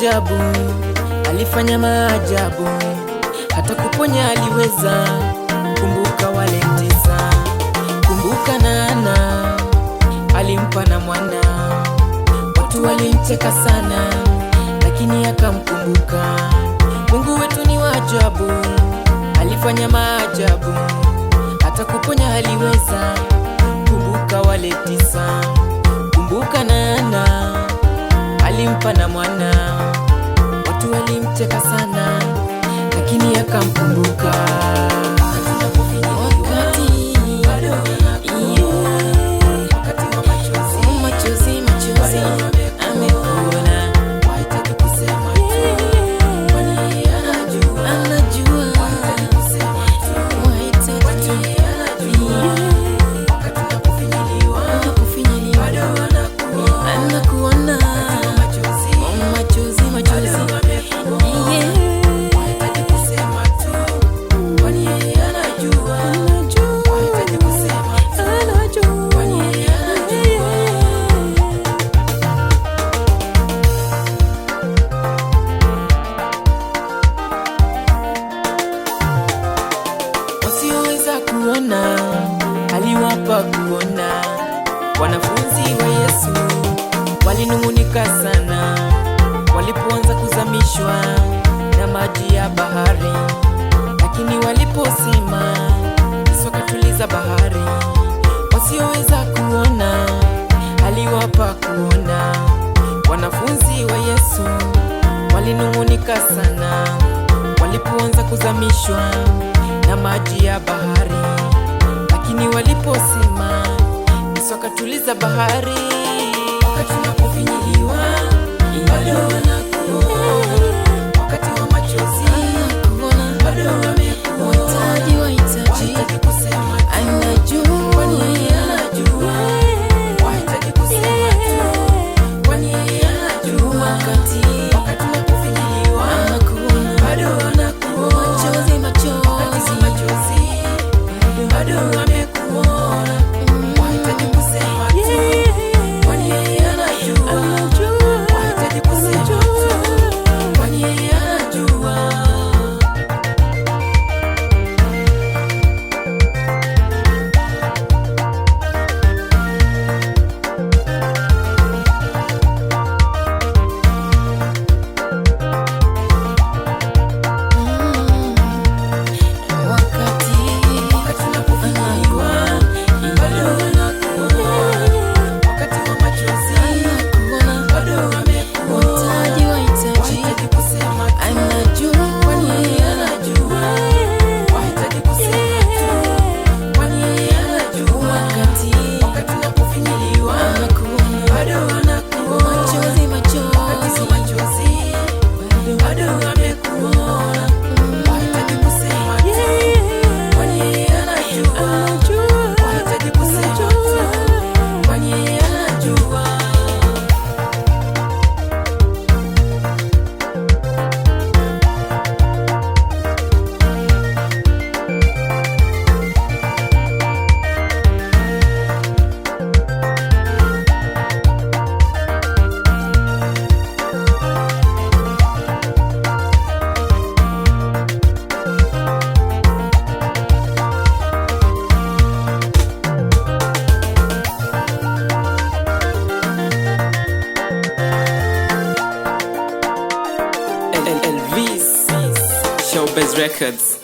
maajabu, alifanya maajabu, hata kuponya aliweza. Kumbuka wale 9, kumbuka Nana alimpa na mwana. Watu walimcheka sana, lakini akamkumbuka. Mungu wetu ni wa ajabu, alifanya maajabu, hata kuponya aliweza. Kumbuka wale 9, kumbuka Nana alimpa na mwana. Watu walimcheka sana, lakini akamkumbuka. Kuona, aliwapa kuona. Wanafunzi wa Yesu walinung'unika sana walipoanza kuzamishwa na maji ya bahari, lakini waliposema Yesu akatuliza bahari. Wasioweza kuona aliwapa kuona. Wanafunzi wa Yesu walinung'unika sana walipoanza kuzamishwa na maji ya bahari, lakini waliposema Yesu akatuliza bahari. Wakati unapofinyiliwa bado wanakuona, wakati wa machozi bado wamekuona. Wahitaji kusema anajua, kwani yeye anajua. Wahitaji kusema tu, kwani yeye anajua. Wakati unapofinyiliwa bado wanakuona. Bado wamekuona, wahitaji kusema tu, kwani yeye anajua. Wahitaji kusema tu, kwani yeye anajua. Elvis Showbiz Records.